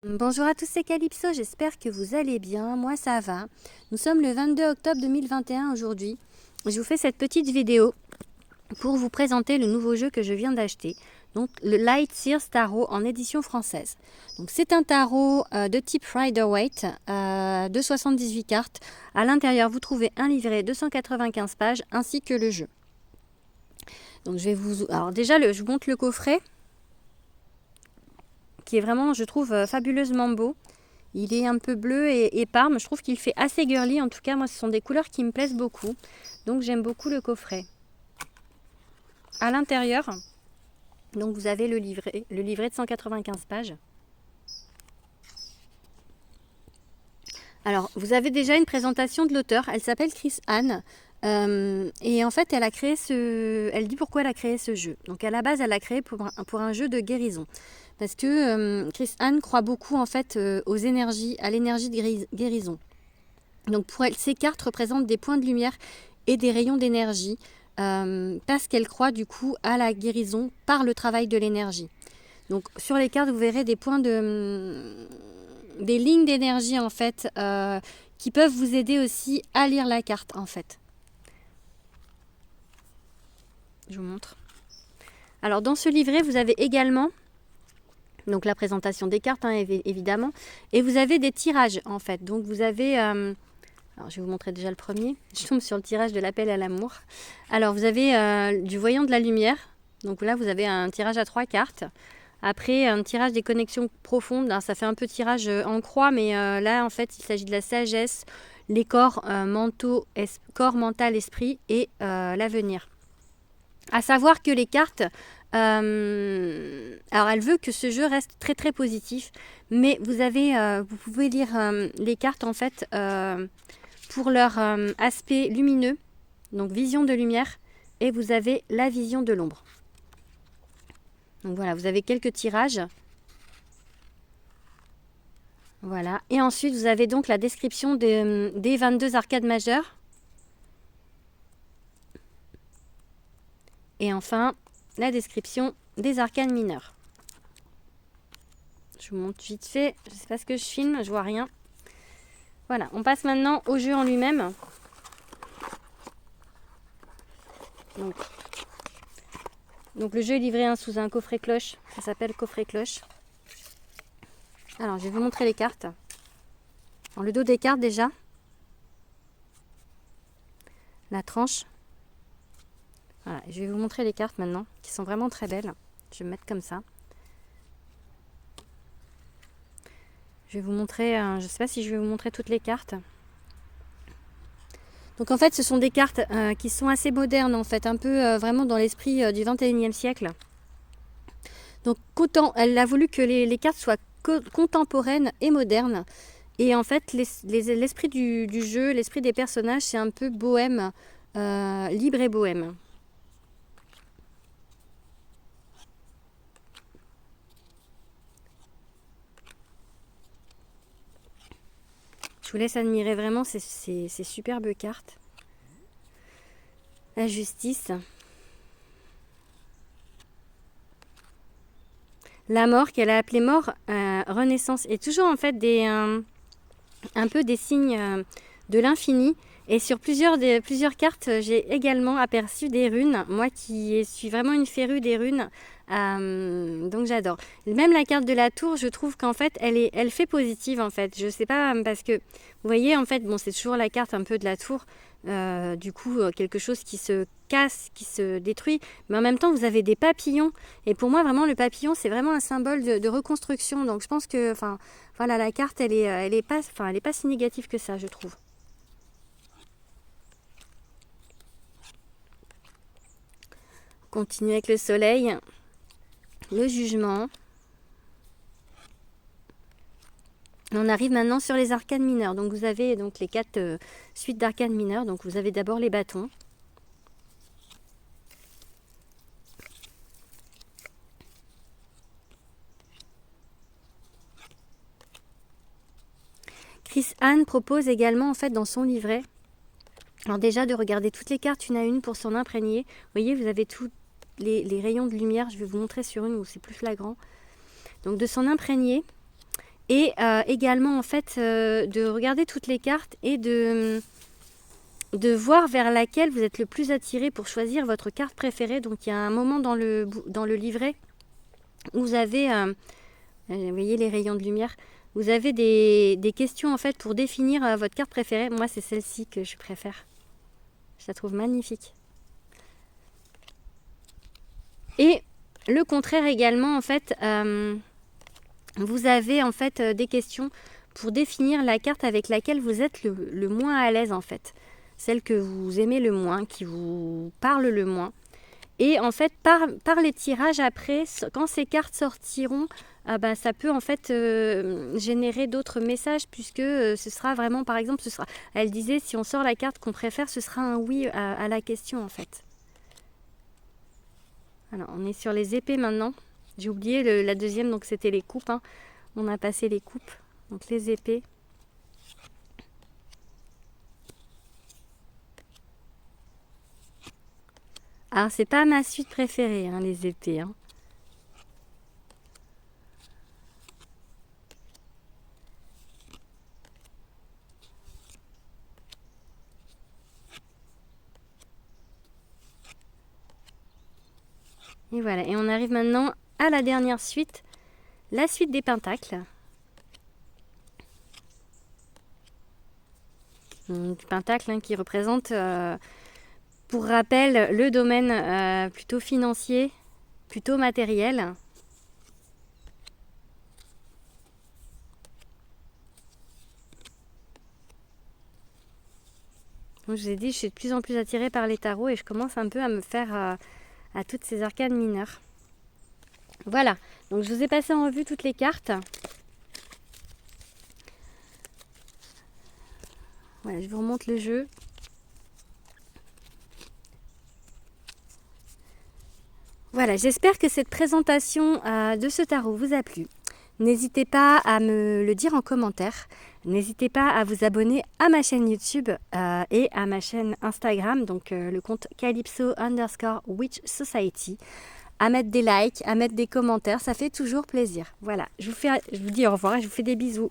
Bonjour à tous, c'est Calypso, j'espère que vous allez bien, moi ça va. Nous sommes le 22 octobre 2021 aujourd'hui. Je vous fais cette petite vidéo pour vous présenter le nouveau jeu que je viens d'acheter. Donc le Light Sears Tarot en édition française. Donc c'est un tarot de type Rider-Waite de 78 cartes. À l'intérieur vous trouvez un livret de 195 pages ainsi que le jeu. Donc alors déjà je vous montre le coffret, qui est vraiment, je trouve, fabuleusement beau. Il est un peu bleu et parme. Je trouve qu'il fait assez girly. En tout cas, moi, ce sont des couleurs qui me plaisent beaucoup. Donc, j'aime beaucoup le coffret. À l'intérieur, donc vous avez le livret de 195 pages. Alors, vous avez déjà une présentation de l'auteur. Elle s'appelle Chris Anne. Et en fait, elle dit pourquoi elle a créé ce jeu. Donc, à la base, elle a créé pour un jeu de guérison. Parce que Chris Anne croit beaucoup en fait aux énergies, à l'énergie de guérison. Donc pour elle, ces cartes représentent des points de lumière et des rayons d'énergie parce qu'elle croit du coup à la guérison par le travail de l'énergie. Donc sur les cartes, vous verrez des des lignes d'énergie en fait qui peuvent vous aider aussi à lire la carte en fait. Je vous montre. Alors dans ce livret, vous avez également donc la présentation des cartes évidemment, et vous avez des tirages en fait. Donc vous avez alors, je vais vous montrer déjà le premier. Je tombe sur le tirage de l'appel à l'amour. Alors, vous avez du voyant de la lumière. Donc là, vous avez un tirage à 3 cartes. Après, un tirage des connexions profondes. Alors, ça fait un peu tirage en croix, mais là, en fait, il s'agit de la sagesse, les corps, corps mental, esprit et l'avenir. À savoir que les cartes... alors, elle veut que ce jeu reste très, très positif. Mais vous pouvez lire les cartes, en fait... pour leur aspect lumineux, donc vision de lumière, et vous avez la vision de l'ombre. Donc voilà, vous avez quelques tirages. Voilà, et ensuite vous avez donc la description des 22 arcades majeures. Et enfin, la description des arcanes mineures. Je vous montre vite fait, je ne sais pas ce que je filme, je vois rien. Voilà, on passe maintenant au jeu en lui-même. Donc le jeu est livré sous un coffret cloche, ça s'appelle coffret cloche. Alors je vais vous montrer les cartes. Dans le dos des cartes déjà, la tranche. Voilà, je vais vous montrer les cartes maintenant, qui sont vraiment très belles. Je vais me mettre comme ça. Je vais vous montrer, je ne sais pas si je vais vous montrer toutes les cartes. Donc en fait, ce sont des cartes qui sont assez modernes en fait, un peu vraiment dans l'esprit du 21e siècle. Donc elle a voulu que les cartes soient contemporaines et modernes. Et en fait, l'esprit du jeu, l'esprit des personnages, c'est un peu bohème, libre et bohème. Je vous laisse admirer vraiment ces superbes cartes. La justice. La mort, qu'elle a appelée mort, renaissance. Et toujours en fait un peu des signes de l'infini. Et sur plusieurs cartes, j'ai également aperçu des runes. Moi qui suis vraiment une férue des runes, donc j'adore. Même la carte de la tour, je trouve qu'en fait, elle fait positive en fait. Je sais pas, parce que, vous voyez, en fait, bon, c'est toujours la carte un peu de la tour. Du coup, quelque chose qui se casse, qui se détruit. Mais en même temps, vous avez des papillons. Et pour moi, vraiment, le papillon, c'est vraiment un symbole de reconstruction. Donc je pense que, enfin, voilà, la carte, elle est pas si négative que ça, je trouve. Continue avec le soleil, le jugement. On arrive maintenant sur les arcanes mineures. Donc vous avez donc les 4 suites d'arcanes mineures. Donc vous avez d'abord les bâtons. Chris Anne propose également en fait dans son livret, alors déjà de regarder toutes les cartes une à une pour s'en imprégner. Vous voyez, vous avez tous les rayons de lumière. Je vais vous montrer sur une où c'est plus flagrant. Donc de s'en imprégner. Et également en fait de regarder toutes les cartes et de voir vers laquelle vous êtes le plus attiré pour choisir votre carte préférée. Donc il y a un moment dans le livret où vous avez, vous voyez les rayons de lumière, vous avez des questions en fait pour définir votre carte préférée. Moi c'est celle-ci que je préfère. Je la trouve magnifique. Et le contraire également en fait, vous avez en fait des questions pour définir la carte avec laquelle vous êtes le moins à l'aise en fait. Celle que vous aimez le moins, qui vous parle le moins. Et en fait, par les tirages après, quand ces cartes sortiront, ça peut en fait générer d'autres messages puisque ce sera vraiment, par exemple, elle disait, si on sort la carte qu'on préfère, ce sera un oui à la question en fait. Alors, on est sur les épées maintenant. J'ai oublié la deuxième, donc c'était les coupes. Hein. On a passé les coupes, donc les épées. Alors, c'est pas ma suite préférée, hein, les épées. Hein. Et voilà, et on arrive maintenant à la dernière suite, la suite des pentacles. Donc, pentacle hein, qui représente, pour rappel, le domaine plutôt financier, plutôt matériel. Donc, je vous ai dit, je suis de plus en plus attirée par les tarots et je commence un peu à me faire à toutes ces arcanes mineures. Voilà, donc je vous ai passé en revue toutes les cartes. Voilà, je vous remonte le jeu. Voilà, j'espère que cette présentation de ce tarot vous a plu. N'hésitez pas à me le dire en commentaire. N'hésitez pas à vous abonner à ma chaîne YouTube et à ma chaîne Instagram, donc le compte Calypso_Witch Society. À mettre des likes, à mettre des commentaires, ça fait toujours plaisir. Voilà, je vous dis au revoir et je vous fais des bisous.